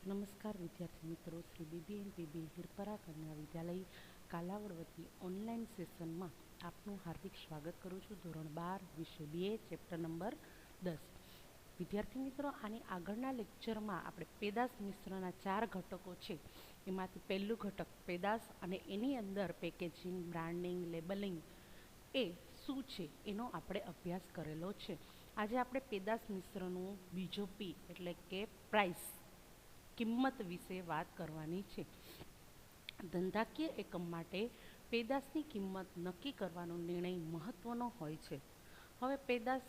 નમસ્કાર વિદ્યાર્થી મિત્રો, શ્રી બીબીએનપીબી હિરપરા કન્યા વિદ્યાલય કાલાવડ વતી ઓનલાઈન સેશનમાં આપનું હાર્દિક સ્વાગત કરું છું. ધોરણ 12 વિષય 2 ચેપ્ટર નંબર 10. વિદ્યાર્થી મિત્રો, આની આગળના લેક્ચરમાં આપણે પેદાશ મિશ્રના 4 ઘટકો છે. એમાંથી પહેલું ઘટક પેદાશ અને એની અંદર પેકેજિંગ, બ્રાન્ડિંગ, લેબલિંગ એ શું છે એનો આપણે અભ્યાસ કરેલો છે. આજે આપણે પેદાશ મિશ્રનું બીજો પી એટલે કે પ્રાઇસ, કિંમત વિશે વાત કરવાની છે. ધંધાકીય એકમ માટે પેદાશની કિંમત નક્કી કરવાનો નિર્ણય મહત્વનો હોય છે. હવે પેદાશ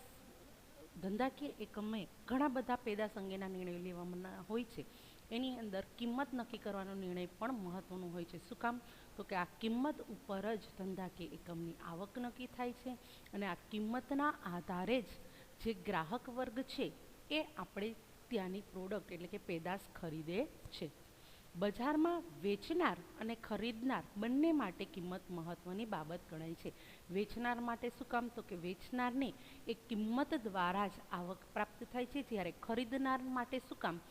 ધંધાકીય એકમે ઘણા બધા પેદાશ અંગેના નિર્ણયો લેવાના હોય છે. એની અંદર કિંમત નક્કી કરવાનો નિર્ણય પણ મહત્વનો હોય છે. શું કામ? તો કે આ કિંમત ઉપર જ ધંધાકીય એકમની આવક નક્કી થાય છે અને આ કિંમતના આધારે જ જે ગ્રાહક વર્ગ છે એ આપણે ત્યાંની પ્રોડક્ટ એટલે કે પેદાશ ખરીદે છે. બજારમાં વેચનાર અને ખરીદનાર બંને માટે કિંમત મહત્વની બાબત ગણાય છે. વેચનાર માટે શું કામ? તો કે વેચનારને એ કિંમત દ્વારા જ આવક પ્રાપ્ત થાય છે. જ્યારે ખરીદનાર માટે શું કામ?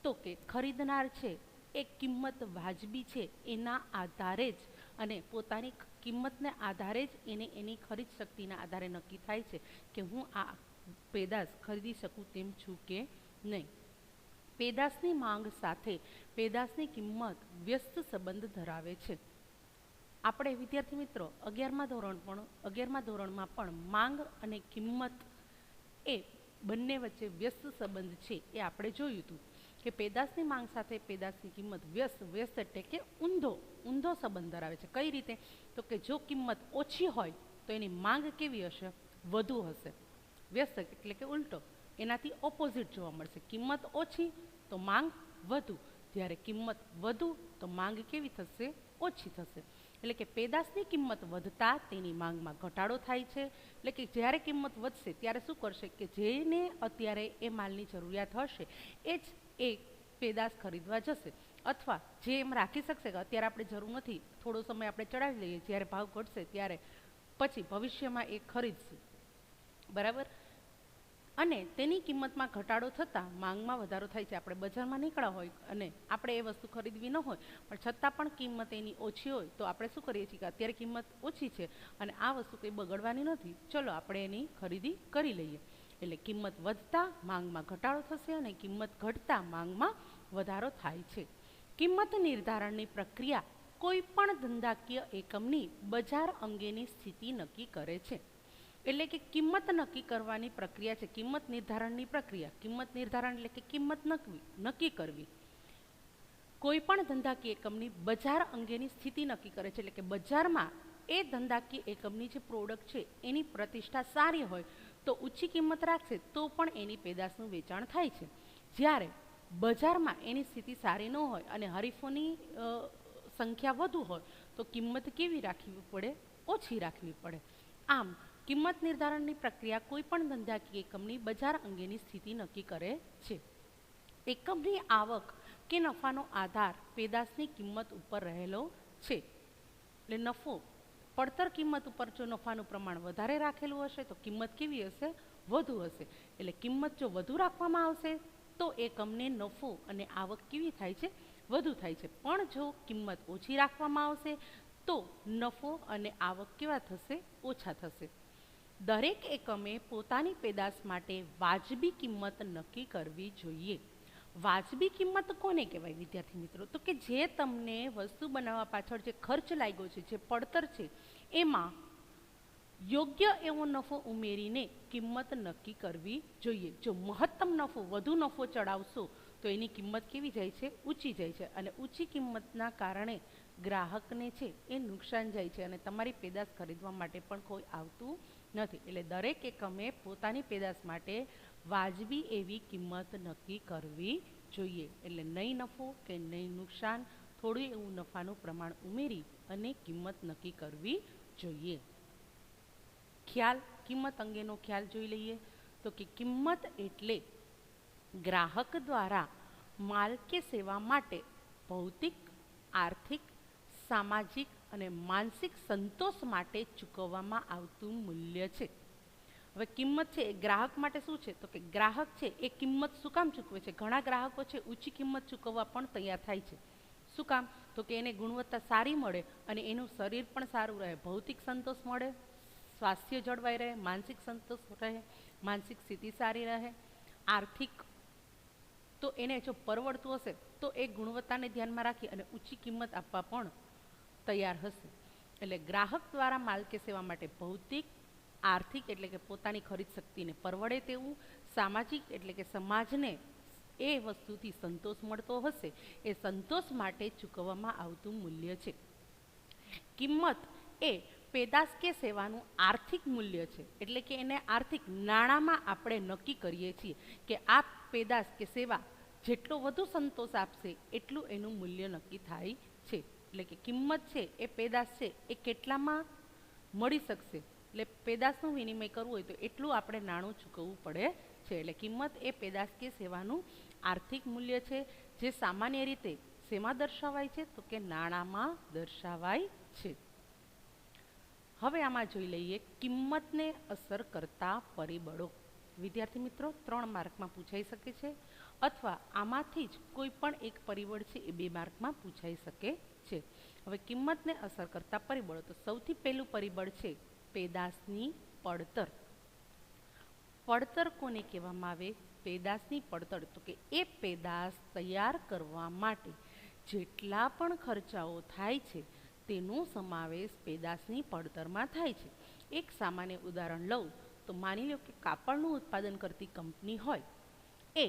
તો કે ખરીદનાર છે એ કિંમત વાજબી છે એના આધારે જ અને પોતાની કિંમતને આધારે જ એને એની ખરીદ શક્તિના આધારે નક્કી થાય છે કે હું આ પેદાશ ખરીદી શકું તેમ છું કે નહીં. પેદાશની માંગ સાથે પેદાશની કિંમત વ્યસ્ત સંબંધ ધરાવે છે. આપણે વિદ્યાર્થી મિત્રો 11મા ધોરણમાં પણ માંગ અને કિંમત એ બંને વચ્ચે વ્યસ્ત સંબંધ છે એ આપણે જોયું હતું કે પેદાશની માંગ સાથે પેદાશની કિંમત વ્યસ્ત એટલે કે ઊંધો સંબંધ ધરાવે છે. કઈ રીતે? તો કે જો કિંમત ઓછી હોય તો એની માંગ કેવી હશે? વધુ હશે. વ્યસ્ત એટલે કે ઉલટો, એનાથી ઓપોઝિટ જોવા મળશે. કિંમત ઓછી તો માંગ વધુ, જ્યારે કિંમત વધુ તો માંગ કેવી થશે? ઓછી થશે. એટલે કે પેદાશની કિંમત વધતા તેની માંગમાં ઘટાડો થાય છે. એટલે કે જ્યારે કિંમત વધશે ત્યારે શું કરશે કે જેને અત્યારે એ માલની જરૂરિયાત હશે એ જ એ પેદાશ ખરીદવા જશે, અથવા જે એમ રાખી શકશે કે અત્યારે આપણે જરૂર નથી, થોડો સમય આપણે ચડાવી લઈએ, જ્યારે ભાવ ઘટશે ત્યારે પછી ભવિષ્યમાં એ ખરીદશે. બરાબર? અને તેની કિંમતમાં ઘટાડો થતાં માંગમાં વધારો થાય છે. આપણે બજારમાં નીકળ્યા હોય અને આપણે એ વસ્તુ ખરીદવી ન હોય પણ છતાં પણ કિંમત એની ઓછી હોય તો આપણે શું કરીએ છીએ કે અત્યારે કિંમત ઓછી છે અને આ વસ્તુ કંઈ બગડવાની નથી, ચલો આપણે એની ખરીદી કરી લઈએ. એટલે કિંમત વધતા માંગમાં ઘટાડો થશે અને કિંમત ઘટતા માંગમાં વધારો થાય છે. કિંમત નિર્ધારણની પ્રક્રિયા કોઈ પણ ધંધાકીય એકમની બજાર અંગેની સ્થિતિ નક્કી કરે છે. એટલે કે કિંમત નક્કી કરવાની પ્રક્રિયા છે કિંમત નિર્ધારણની પ્રક્રિયા. કિંમત નિર્ધારણ એટલે કે કિંમત નક્કી કરવી. કોઈ પણ ધંધાકીય એકમની બજાર અંગેની સ્થિતિ નક્કી કરે છે. એટલે કે બજારમાં એ ધંધાકીય એકમની જે પ્રોડક્ટ છે એની પ્રતિષ્ઠા સારી હોય તો ઊંચી કિંમત રાખશે તો પણ એની પેદાશનું વેચાણ થાય છે. જ્યારે બજારમાં એની સ્થિતિ સારી ન હોય અને હરીફોની સંખ્યા વધુ હોય તો કિંમત કેવી રાખવી પડે? ઓછી રાખવી પડે. આમ કિંમત નિર્ધારણની પ્રક્રિયા કોઈ પણ ધંધાકીય એકમની બજાર અંગેની સ્થિતિ નક્કી કરે છે. એકમની આવક કે નફાનો આધાર પેદાશની કિંમત ઉપર રહેલો છે. એટલે નફો પડતર કિંમત ઉપર જો નફાનું પ્રમાણ વધારે રાખેલું હશે તો કિંમત કેવી હશે? વધુ હશે. એટલે કિંમત જો વધુ રાખવામાં આવશે તો એકમને નફો અને આવક કેવી થાય છે? વધુ થાય છે. પણ જો કિંમત ઓછી રાખવામાં આવશે તો નફો અને આવક કેવા થશે? ઓછા થશે. દરેક એકમે પોતાની પેદાશ માટે વાજબી કિંમત નક્કી કરવી જોઈએ. વાજબી કિંમત કોને કહેવાય વિદ્યાર્થી મિત્રો? તો કે જે તમને વસ્તુ બનાવવા પાછળ જે ખર્ચ લાગ્યો છે, જે પડતર છે, એમાં યોગ્ય એવો નફો ઉમેરીને કિંમત નક્કી કરવી જોઈએ. જો મહત્તમ નફો, વધુ નફો ચડાવશો તો એની કિંમત કેવી જાય છે? ઊંચી જાય છે. અને ઊંચી કિંમતના કારણે ગ્રાહકને છે એ નુકસાન જાય છે અને તમારી પેદાશ ખરીદવા માટે પણ કોઈ આવતું નથી. એટલે દરેક એકમે પોતાની પેદાશ માટે વાજબી એવી કિંમત નક્કી કરવી જોઈએ. એટલે નહીં નફો કે નહીં નુકસાન, થોડું એવું નફાનું પ્રમાણ ઉમેરી અને કિંમત નક્કી કરવી જોઈએ. કિંમત અંગેનો ખ્યાલ જોઈ લઈએ તો કે કિંમત એટલે ગ્રાહક દ્વારા માલ કે સેવા માટે ભૌતિક, આર્થિક, સામાજિક અને માનસિક સંતોષ માટે ચૂકવવામાં આવતું મૂલ્ય છે. હવે કિંમત છે એ ગ્રાહક માટે શું છે તો કે ગ્રાહક છે એ કિંમત શું કામ ચૂકવે છે? ઘણા ગ્રાહકો છે ઊંચી કિંમત ચૂકવવા પણ તૈયાર થાય છે. શું કામ? તો કે એને ગુણવત્તા સારી મળે અને એનું શરીર પણ સારું રહે, ભૌતિક સંતોષ મળે, સ્વાસ્થ્ય જળવાઈ રહે, માનસિક સંતોષ રહે, માનસિક સ્થિતિ સારી રહે, આર્થિક તો એને જો પરવડતું હશે તો એ ગુણવત્તાને ધ્યાનમાં રાખી અને ઊંચી કિંમત આપવા પણ તૈયાર હશે. એટલે ગ્રાહક દ્વારા માલ કે સેવા માટે ભૌતિક, આર્થિક એટલે કે પોતાની ખરીદ શક્તિને પરવડે તેવું, સામાજિક એટલે કે સમાજને એ વસ્તુથી સંતોષ મળતો હશે એ સંતોષ માટે ચૂકવવામાં આવતું મૂલ્ય છે. કિંમત એ પેદાશ કે સેવાનું આર્થિક મૂલ્ય છે. એટલે કે એને આર્થિક નાણાંમાં આપણે નક્કી કરીએ છીએ કે આ પેદાશ કે સેવા જેટલો વધુ સંતોષ આપશે એટલું એનું મૂલ્ય નક્કી થાય છે. એટલે કે કિંમત છે એ પેદાશ છે એ કેટલામાં મળી શકશે, એટલે પેદાશનું વિનિમય કરવું હોય તો એટલું આપણે નાણું ચૂકવવું પડે છે. એટલે કિંમત એ પેદાશ કે સેવાનું આર્થિક મૂલ્ય છે, જે સામાન્ય રીતે શેમાં દર્શાવાય છે તો કે નાણાંમાં દર્શાવાય છે. હવે આમાં જોઈ લઈએ કિંમતને અસર કરતા પરિબળો. વિદ્યાર્થી મિત્રો 3 માર્કમાં પૂછાઈ શકે છે અથવા આમાંથી જ કોઈ પણ એક પરિબળ છે એ 2 માર્કમાં પૂછાઈ શકે છે. હવે કિંમતને અસર કરતા પરિબળો, તો સૌથી પહેલું પરિબળ છે પેદાશની પડતર. પડતર કોને કહેવામાં આવે? પેદાશની પડતર તો કે એ પેદાશ તૈયાર કરવા માટે જેટલા પણ ખર્ચાઓ થાય છે તેનો સમાવેશ પેદાશની પડતરમાં થાય છે. એક સામાન્ય ઉદાહરણ લઉં તો માની લો કે કાપડનું ઉત્પાદન કરતી કંપની હોય, એ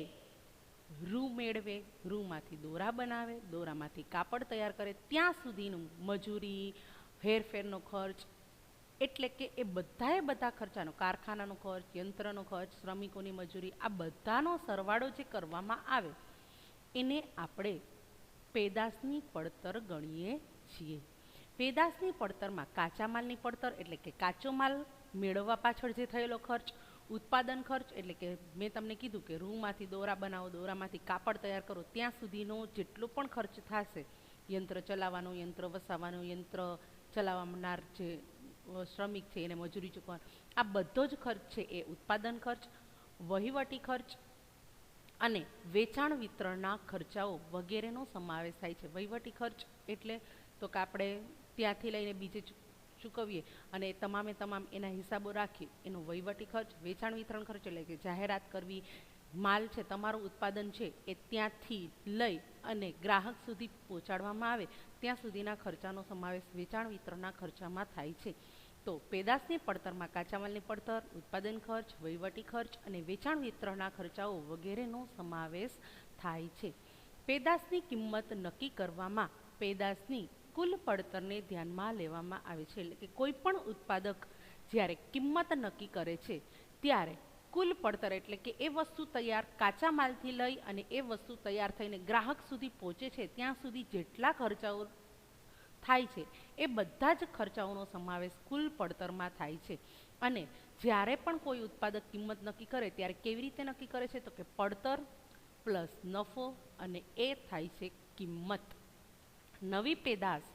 રૂ મેળવે, રૂમાંથી દોરા બનાવે, દોરામાંથી કાપડ તૈયાર કરે, ત્યાં સુધીનું મજૂરી, હેરફેરનો ખર્ચ, એટલે કે એ બધા ખર્ચાનો, કારખાનાનો ખર્ચ, યંત્રનો ખર્ચ, શ્રમિકોની મજૂરી, આ બધાનો સરવાળો જે કરવામાં આવે એને આપણે પેદાશની પડતર ગણીએ છીએ. પેદાશની પડતરમાં કાચા માલની પડતર એટલે કે કાચો માલ મેળવવા પાછળ જે થયેલો ખર્ચ, ઉત્પાદન ખર્ચ એટલે કે મેં તમને કીધું કે રૂમાંથી દોરા બનાવો, દોરામાંથી કાપડ તૈયાર કરો, ત્યાં સુધીનો જેટલો પણ ખર્ચ થશે, યંત્ર ચલાવવાનો, યંત્ર વસાવવાનો, યંત્ર ચલાવનાર જે શ્રમિક છે એને મજૂરી ચૂકવવાનો, આ બધો જ ખર્ચ છે એ ઉત્પાદન ખર્ચ, વહીવટી ખર્ચ અને વેચાણ વિતરણના ખર્ચાઓ વગેરેનો સમાવેશ થાય છે. વહીવટી ખર્ચ એટલે તો કે આપણે ત્યાંથી લઈને બીજે ચૂકવીએ અને તમામે તમામ એના હિસાબો રાખી એનો વહીવટી ખર્ચ. વેચાણ વિતરણ ખર્ચ એટલે કે જાહેરાત કરવી, માલ છે તમારું ઉત્પાદન છે એ ત્યાંથી લઈ અને ગ્રાહક સુધી પહોંચાડવામાં આવે ત્યાં સુધીના ખર્ચાનો સમાવેશ વેચાણ વિતરણના ખર્ચામાં થાય છે. તો પેદાશની પડતરમાં કાચા માલની પડતર, ઉત્પાદન ખર્ચ, વહીવટી ખર્ચ અને વેચાણ વિતરણના ખર્ચાઓ વગેરેનો સમાવેશ થાય છે. પેદાશની કિંમત નક્કી કરવામાં પેદાશની કુલ પડતરને ધ્યાનમાં લેવામાં આવે છે. એટલે કે કોઈ પણ ઉત્પાદક જ્યારે કિંમત નક્કી કરે છે ત્યારે કુલ પડતર એટલે કે એ વસ્તુ તૈયાર કાચા માલથી લઈ અને એ વસ્તુ તૈયાર થઈને ગ્રાહક સુધી પહોંચે છે ત્યાં સુધી જેટલા ખર્ચાઓ થાય છે એ બધા જ ખર્ચાઓનો સમાવેશ કુલ પડતરમાં થાય છે. અને જ્યારે પણ કોઈ ઉત્પાદક કિંમત નક્કી કરે ત્યારે કેવી રીતે નક્કી કરે છે તો કે પડતર પ્લસ નફો અને એ થાય છે કિંમત. નવી પેદાશ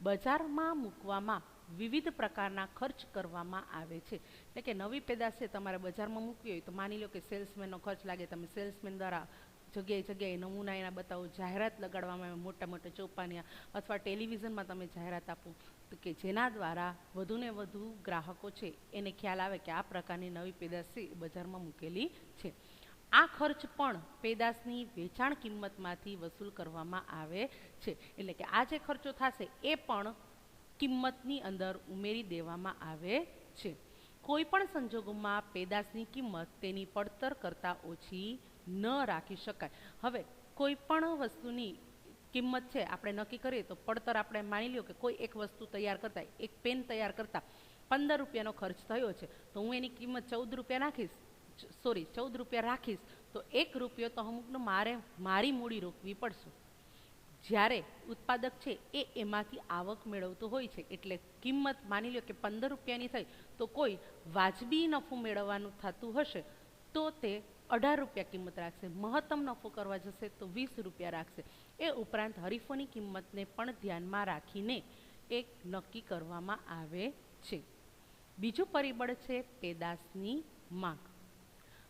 બજારમાં મૂકવામાં વિવિધ પ્રકારના ખર્ચ કરવામાં આવે છે. એટલે કે નવી પેદાશ છે તમારે બજારમાં મૂકવી હોય તો માની લો કે સેલ્સમેનનો ખર્ચ લાગે, તમે સેલ્સમેન દ્વારા જગ્યાએ નમૂના એના બતાવો, જાહેરાત લગાડવામાં આવે મોટા મોટા ચોપાનિયા અથવા ટેલિવિઝનમાં તમે જાહેરાત આપો તો કે જેના દ્વારા વધુને વધુ ગ્રાહકો છે એને ખ્યાલ આવે કે આ પ્રકારની નવી પેદાશ છે બજારમાં મૂકેલી છે. આ ખર્ચ પણ પેદાશની વેચાણ કિંમતમાંથી વસૂલ કરવામાં આવે છે. એટલે કે આ જે ખર્ચો થશે એ પણ કિંમતની અંદર ઉમેરી દેવામાં આવે છે. કોઈ પણ સંજોગોમાં પેદાશની કિંમત તેની પડતર કરતાં ઓછી ન રાખી શકાય. હવે કોઈ પણ વસ્તુની કિંમત છે આપણે નક્કી કરીએ તો પડતર આપણે માની લ્યો કે કોઈ એક વસ્તુ તૈયાર કરતા, એક પેન તૈયાર કરતા 15 રૂપિયાનો ખર્ચ થયો છે તો હું એની કિંમત 14 રૂપિયા નાખીશ, 14 રૂપિયા રાખીશ તો 1 રૂપિયો તો અમુકનો મારી મૂડી રોકવી પડશે. જ્યારે ઉત્પાદક છે એ એમાંથી આવક મેળવતો હોય છે એટલે કિંમત માની લો કે 15 રૂપિયાની થઈ તો કોઈ વાજબી નફો મેળવવાનું થતું હશે તો તે 18 રૂપિયા કિંમત રાખશે, મહત્તમ નફો કરવા જશે તો 20 રૂપિયા રાખશે. એ ઉપરાંત હરીફોની કિંમતને પણ ધ્યાનમાં રાખીને એક નક્કી કરવામાં આવે છે. બીજું પરિબળ છે પેદાશની માંગ.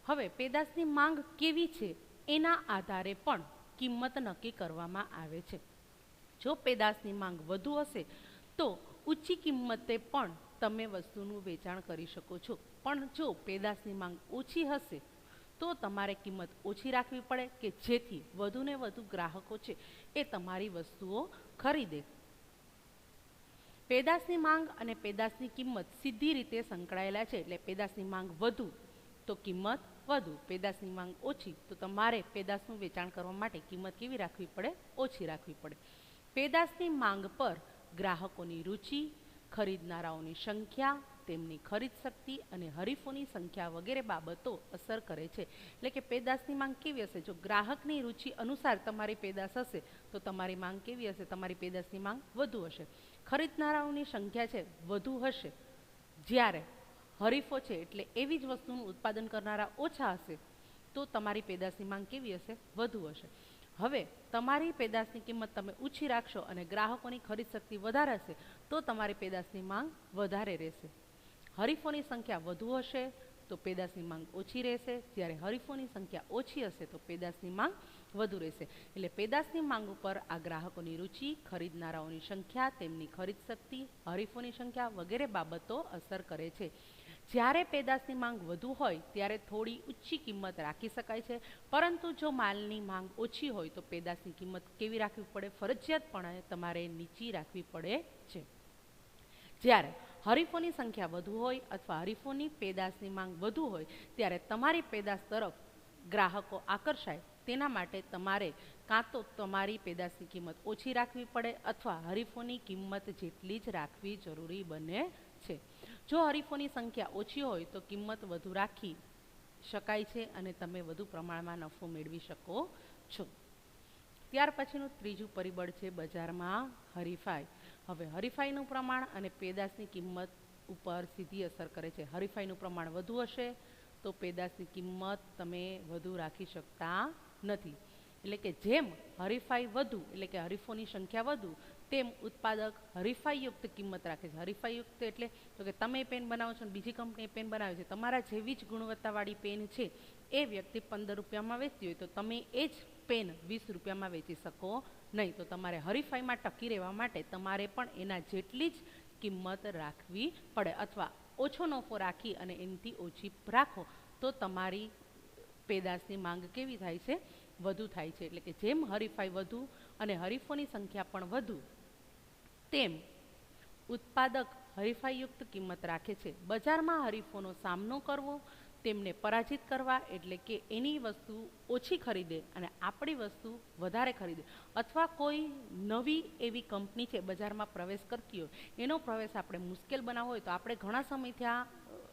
હવે પેદાશની માંગ કેવી છે એના આધારે પણ કિંમત નક્કી કરવામાં આવે છે. જો પેદાશની માંગ વધુ હશે તો ઊંચી કિંમતે પણ તમે વસ્તુનું વેચાણ કરી શકો છો, પણ જો પેદાશની માંગ ઓછી હશે તો તમારે કિંમત ઓછી રાખવી પડે કે જેથી વધુને વધુ ગ્રાહકો છે એ તમારી વસ્તુઓ ખરીદે. પેદાશની માંગ અને પેદાશની કિંમત સીધી રીતે સંકળાયેલા છે. એટલે પેદાશની માંગ વધુ તો કિંમત વધુ, પેદાશની માંગ ઓછી તો તમારે પેદાશનું વેચાણ કરવા માટે કિંમત કેવી રાખવી પડે? ઓછી રાખવી પડે. પેદાશની માંગ પર ગ્રાહકોની રુચિ, ખરીદનારાઓની સંખ્યા, તેમની ખરીદ શક્તિ અને હરીફોની સંખ્યા વગેરે બાબતો અસર કરે છે. એટલે કે પેદાશની માંગ કેવી હશે? જો ગ્રાહકની રુચિ અનુસાર તમારી પેદાશ હશે તો તમારી માંગ કેવી હશે? તમારી પેદાશની માંગ વધુ હશે. ખરીદનારાઓની સંખ્યા છે વધુ હશે, જ્યારે હરીફો છે એટલે એવી જ વસ્તુનું ઉત્પાદન કરનારા ઓછા હશે તો તમારી પેદાશની માંગ કેવી હશે? વધુ હશે. હવે તમારી પેદાશની કિંમત તમે ઓછી રાખશો અને ગ્રાહકોની ખરીદ શક્તિ વધારે હશે તો તમારી પેદાશની માંગ વધારે રહેશે. હરીફોની સંખ્યા વધુ હશે તો પેદાશની માંગ ઓછી રહેશે, જ્યારે હરીફોની સંખ્યા ઓછી હશે તો પેદાશની માંગ વધુ રહેશે. એટલે પેદાશની માંગ ઉપર આ ગ્રાહકોની રુચિ, ખરીદનારાઓની સંખ્યા, તેમની ખરીદ શક્તિ, હરીફોની સંખ્યા વગેરે બાબતો અસર કરે છે. જ્યારે પેદાશની માંગ વધુ હોય ત્યારે થોડી ઊંચી કિંમત રાખી શકાય છે, પરંતુ જો માલની માંગ ઓછી હોય તો પેદાશની કિંમત કેવી રાખવી પડે? ફરજિયાતપણે તમારે નીચી રાખવી પડે છે. જ્યારે હરીફોની સંખ્યા વધુ હોય અથવા હરીફોની પેદાશની માંગ વધુ હોય ત્યારે તમારી પેદાશ તરફ ગ્રાહકો આકર્ષાય તેના માટે તમારે કાં તો તમારી પેદાશની કિંમત ઓછી રાખવી પડે અથવા હરીફોની કિંમત જેટલી જ રાખવી જરૂરી બને છે. જો હરીફોની સંખ્યા ઓછી હોય તો કિંમત વધુ રાખી શકાય છે અને તમે વધુ પ્રમાણમાં નફો મેળવી શકો છો. ત્યાર પછીનું ત્રીજું પરિબળ છે બજારમાં હરીફાઈ. હવે હરીફાઈનું પ્રમાણ અને પેદાશની કિંમત ઉપર સીધી અસર કરે છે. હરીફાઈનું પ્રમાણ વધુ હશે તો પેદાશની કિંમત તમે વધુ રાખી શકતા નથી. એટલે કે જેમ હરીફાઈ વધુ એટલે કે હરીફોની સંખ્યા વધુ તેમ ઉત્પાદક હરીફાઈયુક્ત કિંમત રાખે છે. હરીફાઈયુક્ત એટલે તો કે તમે પેન બનાવો છો અને બીજી કંપની પેન બનાવે છે, તમારા જેવી જ ગુણવત્તાવાળી પેન છે એ વ્યક્તિ 15 રૂપિયામાં વેચતી હોય તો તમે એ જ પેન 20 રૂપિયામાં વેચી શકો નહીં. તો તમારે હરીફાઈમાં ટકી રહેવા માટે તમારે પણ એના જેટલી જ કિંમત રાખવી પડે અથવા ઓછો નફો રાખી અને એનાથી ઓછી રાખો તો તમારી પેદાશની માંગ કેવી થાય છે? વધુ થાય છે. એટલે કે જેમ હરીફાઈ વધુ અને હરીફોની સંખ્યા પણ વધુ તેમ ઉત્પાદક હરીફાઈયુક્ત કિંમત રાખે છે. બજારમાં હરીફોનો સામનો કરવો, તેમને પરાજિત કરવા એટલે કે એની વસ્તુ ઓછી ખરીદે અને આપણી વસ્તુ વધારે ખરીદે, અથવા કોઈ નવી એવી કંપની છે બજારમાં પ્રવેશ કરતી હોય એનો પ્રવેશ આપણે મુશ્કેલ બનાવવો હોય તો આપણે ઘણા સમયથી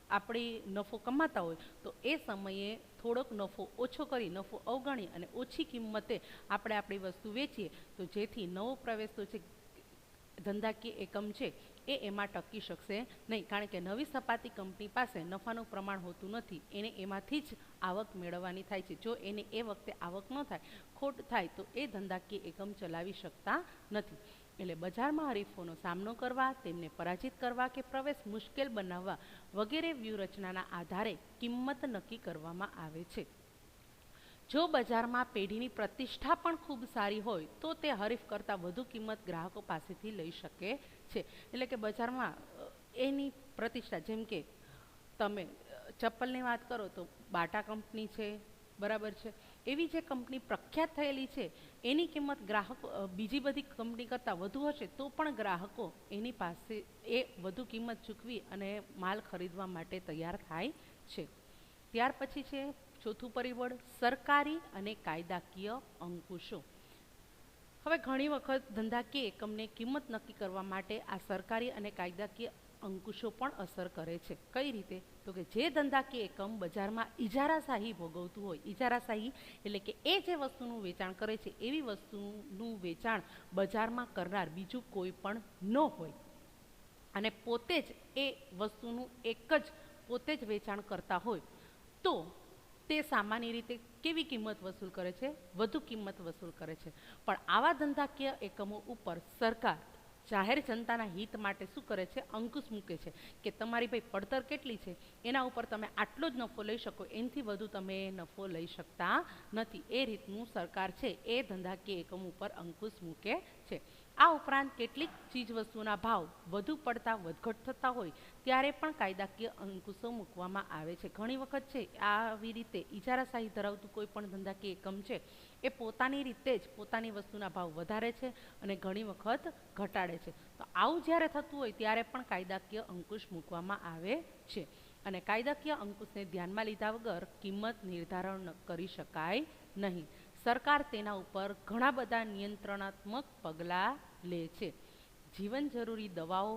આપણી નફો કમાતા હોય તો એ સમયે થોડોક નફો ઓછો કરી, નફો અવગણી અને ઓછી કિંમતે આપણે આપણી વસ્તુ વેચીએ તો જેથી નવો પ્રવેશ તો છે ધંધાકીય એકમ છે એ એમાં ટકી શકશે નહીં, કારણ કે નવી સપાટી કંપની પાસે નફાનું પ્રમાણ હોતું નથી, એને એમાંથી જ આવક મેળવવાની થાય છે. જો એને એ વખતે આવક ન થાય, ખોટ થાય તો એ ધંધાકીય એકમ ચલાવી શકતા નથી. એટલે બજારમાં હરીફોનો સામનો કરવા, તેમને પરાજિત કરવા કે પ્રવેશ મુશ્કેલ બનાવવા વગેરે વ્યૂહરચનાના આધારે કિંમત નક્કી કરવામાં આવે છે. જો બજારમાં પેઢીની પ્રતિષ્ઠા પણ ખૂબ સારી હોય તો તે હરીફ કરતાં વધુ કિંમત ગ્રાહકો પાસેથી લઈ શકે છે. એટલે કે બજારમાં એની પ્રતિષ્ઠા, જેમ કે તમે ચપ્પલની વાત કરો તો બાટા કંપની છે, બરાબર છે, એવી જે કંપની પ્રખ્યાત થયેલી છે એની કિંમત ગ્રાહકો બીજી બધી કંપની કરતાં વધુ હશે તો પણ ગ્રાહકો એની પાસે એ વધુ કિંમત ચૂકવી અને માલ ખરીદવા માટે તૈયાર થાય છે. ત્યાર પછી છે ચોથું પરિબળ સરકારી અને કાયદાકીય અંકુશો. હવે ઘણી વખત ધંધાકીય એકમને કિંમત નક્કી કરવા માટે આ સરકારી અને કાયદાકીય અંકુશો પણ અસર કરે છે. કઈ રીતે? તો કે જે ધંધાકીય એકમ બજારમાં ઇજારાશાહી ભોગવતું હોય, ઇજારાશાહી એટલે કે એ જે વસ્તુનું વેચાણ કરે છે એવી વસ્તુનું વેચાણ બજારમાં કરનાર બીજું કોઈ પણ ન હોય અને પોતે જ એ વસ્તુનું પોતે જ વેચાણ કરતા હોય તો તે સામાન્ય રીતે કેવી કિંમત વસૂલ કરે છે? વધુ કિંમત વસૂલ કરે છે. પણ આવા ધંધાકીય એકમો ઉપર સરકાર જાહેર જનતાના હિત માટે શું કરે છે, અંકુશ મૂકે છે કે તમારી ભાઈ પડતર કેટલી છે એના ઉપર તમે આટલો જ નફો લઈ શકો, એનાથી વધુ તમે નફો લઈ શકતા નથી. એ રીતનું સરકાર છે એ ધંધાકીય એકમ ઉપર અંકુશ મૂકે છે. આ ઉપરાંત કેટલીક ચીજવસ્તુના ભાવ વધુ પડતા વધઘટ થતા હોય ત્યારે પણ કાયદાકીય અંકુશો મૂકવામાં આવે છે. ઘણી વખત છે આવી રીતે ઇજારાશાહી ધરાવતું કોઈ પણ ધંધાકીય એકમ છે એ પોતાની રીતે જ પોતાની વસ્તુના ભાવ વધારે છે અને ઘણી વખત ઘટાડે છે. તો આવું જ્યારે થતું હોય ત્યારે પણ કાયદાકીય અંકુશ મૂકવામાં આવે છે. અને કાયદાકીય અંકુશને ધ્યાનમાં લીધા વગર કિંમત નિર્ધારણ કરી શકાય નહીં. સરકાર તેના ઉપર ઘણા બધા નિયંત્રણાત્મક પગલાં લે છે. જીવન જરૂરી દવાઓ,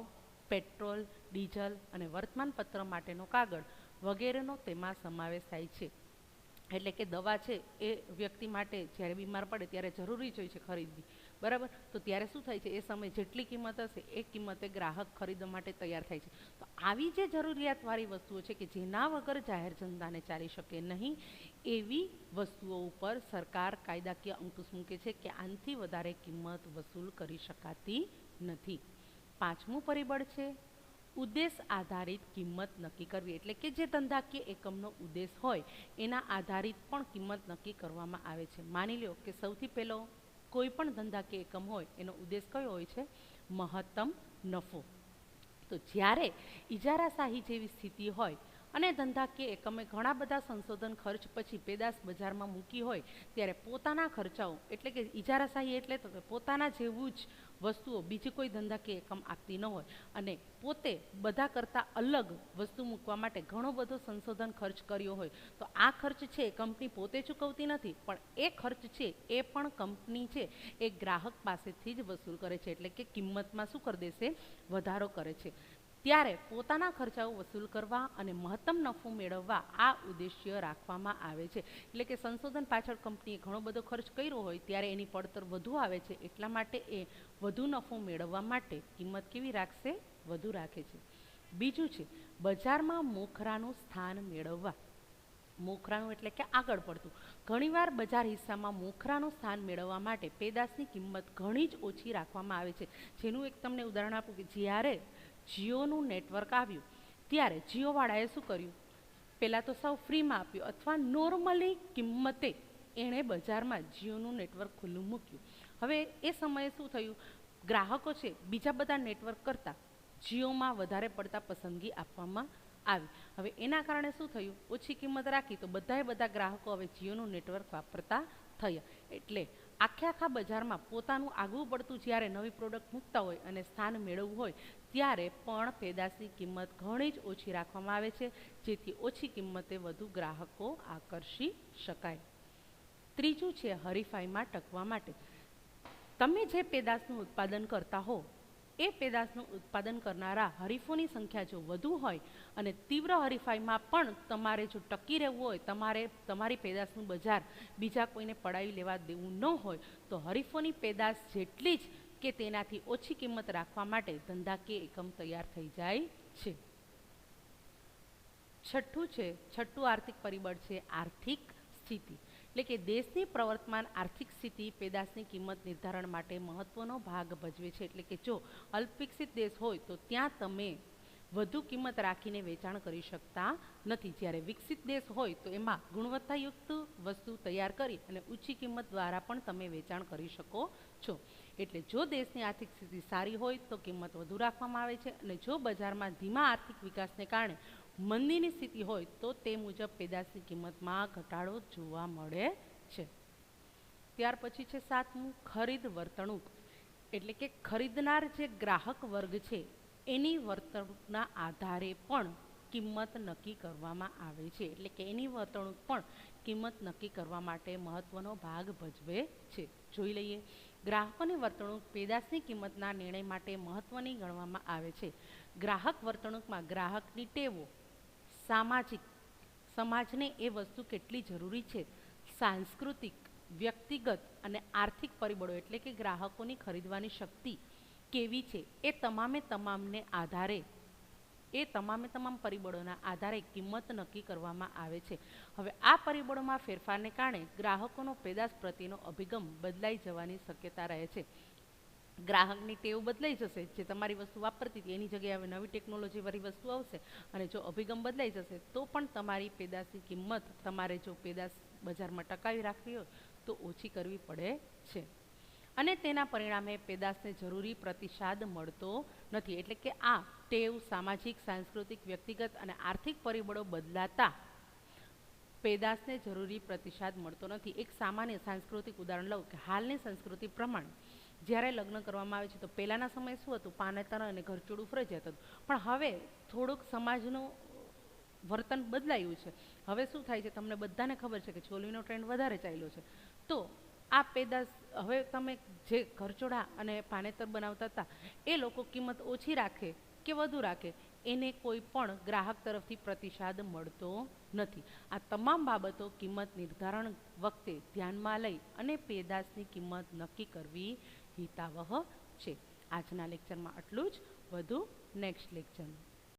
પેટ્રોલ, ડીઝલ અને વર્તમાનપત્ર માટેનો કાગળ વગેરેનો તેમાં સમાવેશ થાય છે. એટલે કે દવા છે એ વ્યક્તિ માટે જ્યારે બીમાર પડે ત્યારે જરૂરી જ હોય છે ખરીદવી, બરાબર. તો ત્યારે શું થાય છે, એ સમયે જેટલી કિંમત હશે એ કિંમતે ગ્રાહક ખરીદવા માટે તૈયાર થાય છે. તો આવી જે જરૂરિયાતવાળી વસ્તુઓ છે કે જેના વગર જાહેર જનતાને ચાલી શકે નહીં, એવી વસ્તુઓ ઉપર સરકાર કાયદાકીય અંકુશ મૂકે છે કે આનાથી વધારે કિંમત વસૂલ કરી શકાતી નથી. પાંચમું પરિબળ છે ઉદ્દેશ આધારિત કિંમત નક્કી કરવી. એટલે કે જે ધંધાકીય એકમનો ઉદ્દેશ હોય એના આધારિત પણ કિંમત નક્કી કરવામાં આવે છે. માની લો કે સૌથી પહેલો કોઈ પણ ધંધાકીય એકમ હોય એનો ઉદ્દેશ કયો હોય છે, મહત્તમ નફો. તો જ્યારે ઇજારાશાહી જેવી સ્થિતિ હોય અને ધંધાકીય એકમે ઘણા બધા સંશોધન ખર્ચ પછી પેદાશ બજારમાં મૂકી હોય ત્યારે પોતાના ખર્ચાઓ, એટલે કે ઇજારાશાહી એટલે તો કે પોતાના જેવું જ વસ્તુઓ બીજી કોઈ ધંધાકીય એકમ આપતી ન હોય અને પોતે બધા કરતાં અલગ વસ્તુ મૂકવા માટે ઘણો બધો સંશોધન ખર્ચ કર્યો હોય, તો આ ખર્ચ છે કંપની પોતે ચૂકવતી નથી, પણ એ ખર્ચ છે એ પણ કંપની છે એ ગ્રાહક પાસેથી જ વસૂલ કરે છે. એટલે કે કિંમતમાં શું કરી દેશે, વધારો કરે છે. ત્યારે પોતાના ખર્ચાઓ વસૂલ કરવા અને મહત્તમ નફો મેળવવા આ ઉદ્દેશ્ય રાખવામાં આવે છે. એટલે કે સંશોધન પાછળ કંપનીએ ઘણો બધો ખર્ચ કર્યો હોય ત્યારે એની પડતર વધુ આવે છે, એટલા માટે એ વધુ નફો મેળવવા માટે કિંમત કેવી રાખશે, વધુ રાખે છે. બીજું છે બજારમાં મોખરાનું સ્થાન મેળવવા. મોખરાનું એટલે કે આગળ પડતું. ઘણીવાર બજાર હિસ્સામાં મોખરાનું સ્થાન મેળવવા માટે પેદાશની કિંમત ઘણી જ ઓછી રાખવામાં આવે છે. જેનું એક તમને ઉદાહરણ આપું કે જ્યારે જીઓનું નેટવર્ક આવ્યું ત્યારે જીઓવાળાએ શું કર્યું, પહેલાં તો સાવ ફ્રીમાં આપ્યું અથવા નોર્મલી કિંમતે એણે બજારમાં જીઓનું નેટવર્ક ખુલ્લું મૂક્યું. હવે એ સમયે શું થયું, ગ્રાહકો છે બીજા બધા નેટવર્ક કરતાં જીઓમાં વધારે પડતા પસંદગી આપવામાં આવી. હવે એના કારણે શું થયું, ઓછી કિંમત રાખી તો બધા ગ્રાહકો હવે જીઓનું નેટવર્ક વાપરતા થયા. એટલે આખા બજારમાં પોતાનું આગવું પડતું જ્યારે નવી પ્રોડક્ટ મૂકતા હોય અને સ્થાન મેળવવું હોય ત્યારે પણ પેદાશની કિંમત ઘણી જ ઓછી રાખવામાં આવે છે, જેથી ઓછી કિંમતે વધુ ગ્રાહકો આકર્ષી શકાય. ત્રીજું છે હરીફાઈમાં ટકવા માટે. તમે જે પેદાશનું ઉત્પાદન કરતા હો એ પેદાશનું ઉત્પાદન કરનારા હરીફોની સંખ્યા જો વધુ હોય અને તીવ્ર હરીફાઈમાં પણ તમારે જો ટકી રહેવું હોય, તમારે તમારી પેદાશનું બજાર બીજા કોઈને પડાવી લેવા દેવું ન હોય, તો હરીફોની પેદાશ જેટલી જ કે તેનાથી ઓછી કિંમત રાખવા માટે ધંધાકીય એકમ તૈયાર થઈ જાય છે. છઠ્ઠું આર્થિક પરિબળ છે આર્થિક સ્થિતિ. એટલે કે દેશની પ્રવર્તમાન આર્થિક સ્થિતિ પેદાશની કિંમત નિર્ધારણ માટે મહત્વનો ભાગ ભજવે છે. એટલે કે જો અલ્પવિકસિત દેશ હોય તો ત્યાં તમે વધુ કિંમત રાખીને વેચાણ કરી શકતા નથી, જ્યારે વિકસિત દેશ હોય તો એમાં ગુણવત્તાયુક્ત વસ્તુ તૈયાર કરી અને ઊંચી કિંમત દ્વારા પણ તમે વેચાણ કરી શકો છો. એટલે જો દેશની આર્થિક સ્થિતિ સારી હોય તો કિંમત વધુ રાખવામાં આવે છે અને જો બજારમાં ધીમા આર્થિક વિકાસને કારણે મંદીની સ્થિતિ હોય તો તે મુજબ પેદાશની કિંમતમાં ઘટાડો જોવા મળે છે. ત્યાર પછી છે સાતમું ખરીદ વર્તણૂક. એટલે કે ખરીદનાર જે ગ્રાહક વર્ગ છે એની વર્તણૂકના આધારે પણ કિંમત નક્કી કરવામાં આવે છે. એટલે કે એની વર્તણૂક પણ કિંમત નક્કી કરવા માટે મહત્વનો ભાગ ભજવે છે. જોઈ લઈએ, ગ્રાહકોની વર્તણૂક પેદાશની કિંમતના નિર્ણય માટે મહત્વની ગણવામાં આવે છે. ગ્રાહક વર્તણૂકમાં ગ્રાહકની ટેવો, સમાજને એ વસ્તુ કેટલી જરૂરી છે, સાંસ્કૃતિક, વ્યક્તિગત અને આર્થિક પરિબળો એટલે કે ગ્રાહકોની ખરીદવાની શક્તિ કેવી છે, એ તમામ પરિબળોના આધારે કિંમત નક્કી કરવામાં આવે છે. હવે આ પરિબળોમાં ફેરફારને કારણે ગ્રાહકોનો પેદાશ પ્રત્યેનો અભિગમ બદલાઈ જવાની શક્યતા રહે છે. ગ્રાહકની ટેવ બદલાઈ જશે, જે તમારી વસ્તુ વાપરતી હતી એની જગ્યાએ હવે નવી ટેકનોલોજીવાળી વસ્તુ આવશે અને જો અભિગમ બદલાઈ જશે તો પણ તમારી પેદાશની કિંમત તમારે જો પેદાશ બજારમાં ટકાવી રાખવી હોય તો ઓછી કરવી પડે છે અને તેના પરિણામે પેદાશને જરૂરી પ્રતિસાદ મળતો નથી. એટલે કે આ ટેવ સામાજિક, સાંસ્કૃતિક, વ્યક્તિગત અને આર્થિક પરિબળો બદલાતા પેદાશને જરૂરી પ્રતિસાદ મળતો નથી. એક સામાન્ય સાંસ્કૃતિક ઉદાહરણ લઉં કે હાલની સંસ્કૃતિ પ્રમાણે જ્યારે લગ્ન કરવામાં આવે છે તો પહેલાંના સમયે શું હતું, પાનેતર અને ઘરચોળું ફરજિયાત હતું, પણ હવે થોડુંક સમાજનું વર્તન બદલાયું છે. હવે શું થાય છે, તમને બધાને ખબર છે કે ચોલીનો ટ્રેન્ડ વધારે ચાલ્યો છે, તો આ પેદાશ હવે તમે જે ઘરચોળા અને પાનેતર બનાવતા હતા એ લોકો કિંમત ઓછી રાખે કે વધુ રાખે એને કોઈ પણ ગ્રાહક તરફથી પ્રતિસાદ મળતો નથી. આ તમામ બાબતો કિંમત નિર્ધારણ વખતે ધ્યાનમાં લઈ અને પેદાશની કિંમત નક્કી કરવી હિતાવહ છે. આજના લેક્ચરમાં આટલું જ, વધુ નેક્સ્ટ લેક્ચરમાં.